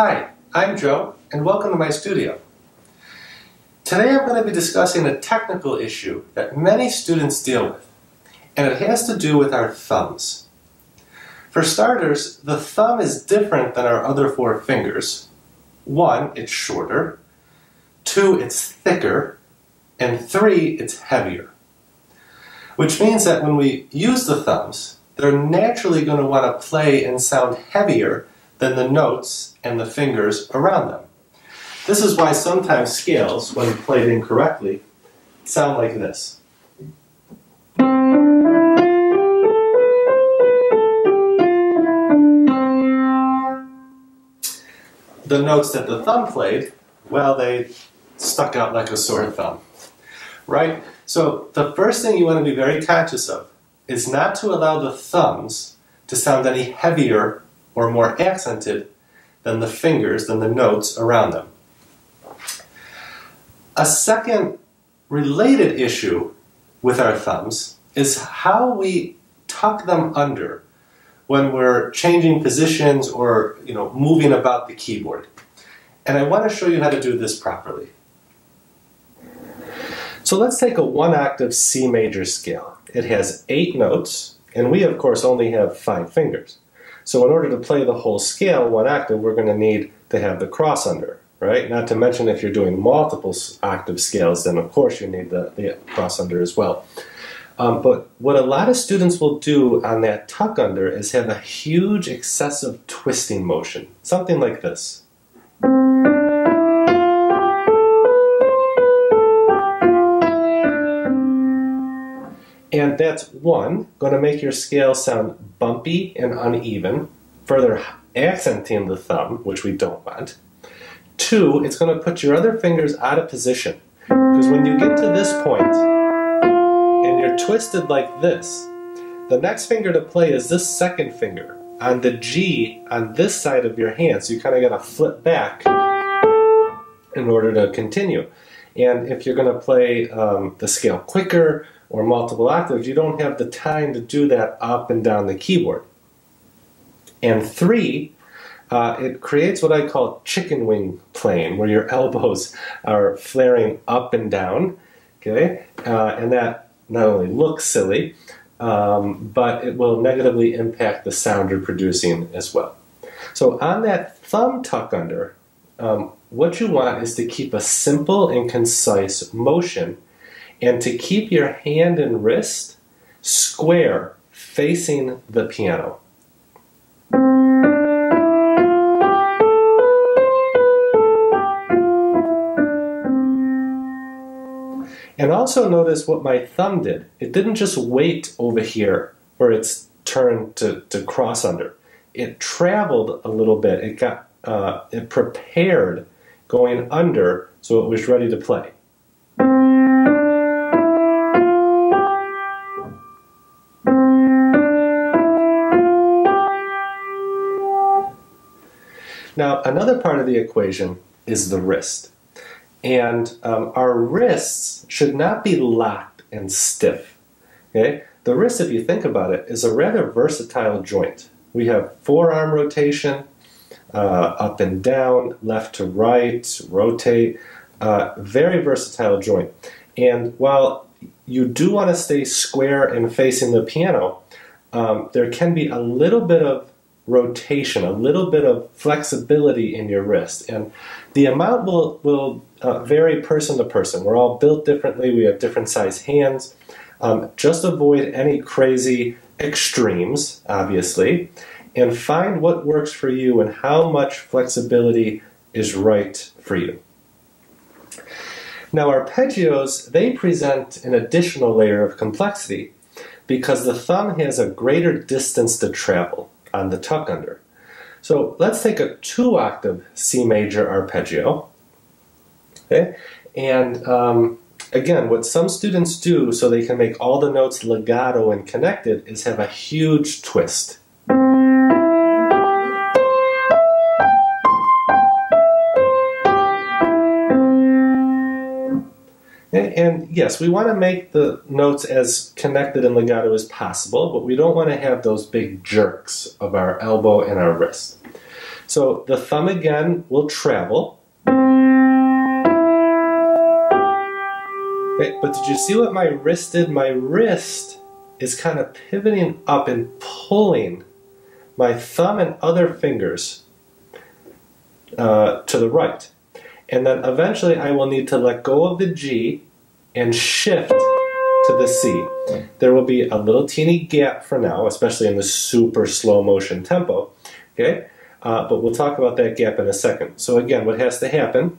Hi, I'm Joe, and welcome to my studio. Today I'm going to be discussing a technical issue that many students deal with, and it has to do with our thumbs. For starters, the thumb is different than our other four fingers. 1, it's shorter, 2, it's thicker, and 3, it's heavier. Which means that when we use the thumbs, they're naturally going to want to play and sound heavier than the notes and the fingers around them. This is why sometimes scales, when played incorrectly, sound like this. The notes that the thumb played, well, they stuck out like a sore thumb, right? So the first thing you want to be very conscious of is not to allow the thumbs to sound any heavier or more accented than the fingers, than the notes around them. A second related issue with our thumbs is how we tuck them under when we're changing positions or moving about the keyboard. And I want to show you how to do this properly. So let's take a 1-octave C major scale. It has 8 notes, and we of course only have 5 fingers. So in order to play the whole scale 1 octave, we're going to need to have the cross under, right? Not to mention if you're doing multiple octave scales, then of course you need the cross under as well. But what a lot of students will do on that tuck under is have a huge excessive twisting motion, something like this. And that's 1, going to make your scale sound bumpy and uneven, further accenting the thumb, which we don't want. 2, it's going to put your other fingers out of position, because when you get to this point and you're twisted like this, the next finger to play is this second finger on the G on this side of your hand, so you kind of got to flip back in order to continue. And if you're going to play the scale quicker or multiple octaves, you don't have the time to do that up and down the keyboard. And 3, it creates what I call chicken wing playing, where your elbows are flaring up and down, okay? And that not only looks silly, but it will negatively impact the sound you're producing as well. So on that thumb tuck under, what you want is to keep a simple and concise motion, and to keep your hand and wrist square facing the piano. And also notice what my thumb did. It didn't just wait over here where it's turned to cross under. It traveled a little bit. It prepared going under so it was ready to play. Now, another part of the equation is the wrist. And our wrists should not be locked and stiff. Okay? The wrist, if you think about it, is a rather versatile joint. We have forearm rotation, up and down, left to right, rotate, very versatile joint. And while you do want to stay square and facing the piano, there can be a little bit of rotation, a little bit of flexibility in your wrist. And the amount will vary person to person. We're all built differently. We have different size hands. Just avoid any crazy extremes, obviously, and find what works for you and how much flexibility is right for you. Now, arpeggios, they present an additional layer of complexity because the thumb has a greater distance to travel on the tuck under. So let's take a 2-octave C major arpeggio. Okay? And again, what some students do so they can make all the notes legato and connected is have a huge twist. And yes, we want to make the notes as connected and legato as possible, but we don't want to have those big jerks of our elbow and our wrist. So the thumb again will travel. Okay, but did you see what my wrist did? My wrist is kind of pivoting up and pulling my thumb and other fingers to the right. And then eventually I will need to let go of the G and shift to the C. There will be a little teeny gap for now, especially in the super slow motion tempo. Okay, but we'll talk about that gap in a second. So again, what has to happen?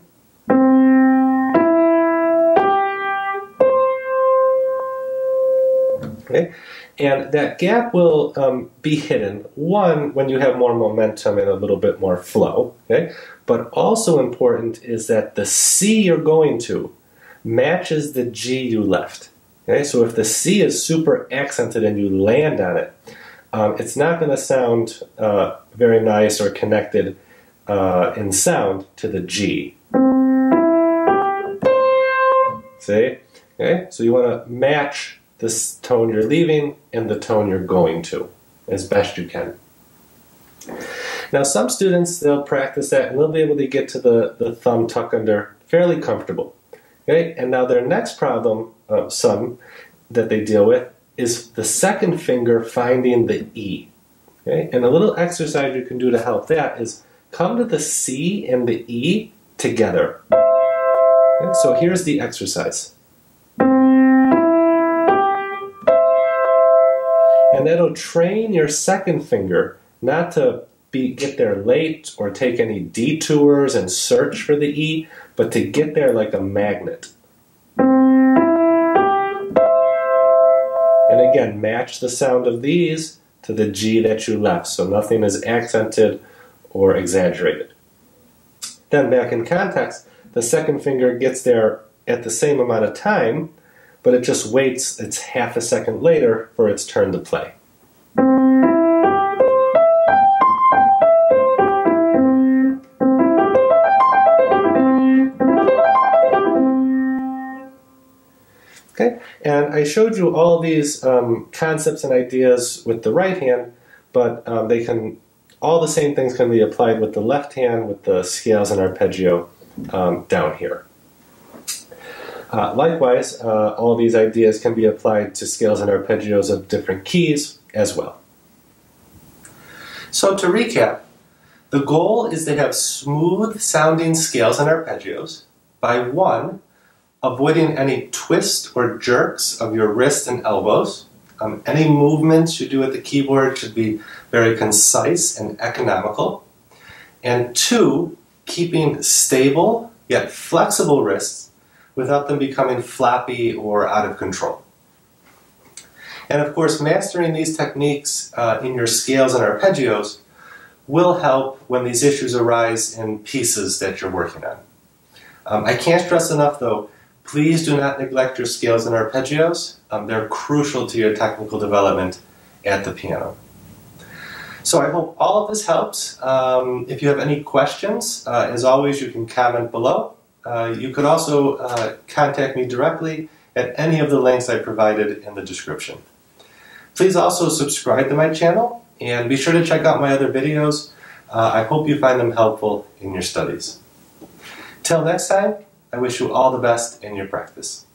Okay, and that gap will be hidden, one, when you have more momentum and a little bit more flow, okay? But also important is that the C you're going to matches the G you left, okay? So if the C is super accented and you land on it, it's not going to sound very nice or connected in sound to the G. See? Okay, so you want to match this tone you're leaving and the tone you're going to as best you can. Now some students, they'll practice that and they'll be able to get to the thumb tuck under fairly comfortable. Okay? And now their next problem, some that they deal with, is the second finger finding the E. Okay? And a little exercise you can do to help that is come to the C and the E together. Okay? So here's the exercise. And that'll train your second finger not to get there late or take any detours and search for the E, but to get there like a magnet. And again, match the sound of these to the G that you left, so nothing is accented or exaggerated. Then back in context, the second finger gets there at the same amount of time, but it just waits, it's half a second later for its turn to play. Okay, and I showed you all these concepts and ideas with the right hand, but all the same things can be applied with the left hand with the scales and arpeggio down here. Likewise, all these ideas can be applied to scales and arpeggios of different keys as well. So to recap, the goal is to have smooth sounding scales and arpeggios by 1, avoiding any twist or jerks of your wrist and elbows. Any movements you do at the keyboard should be very concise and economical. And 2, keeping stable yet flexible wrists without them becoming floppy or out of control. And of course, mastering these techniques in your scales and arpeggios will help when these issues arise in pieces that you're working on. I can't stress enough though, please do not neglect your scales and arpeggios. They're crucial to your technical development at the piano. So I hope all of this helps. If you have any questions, as always, you can comment below. You could also contact me directly at any of the links I provided in the description. Please also subscribe to my channel and be sure to check out my other videos. I hope you find them helpful in your studies. Till next time, I wish you all the best in your practice.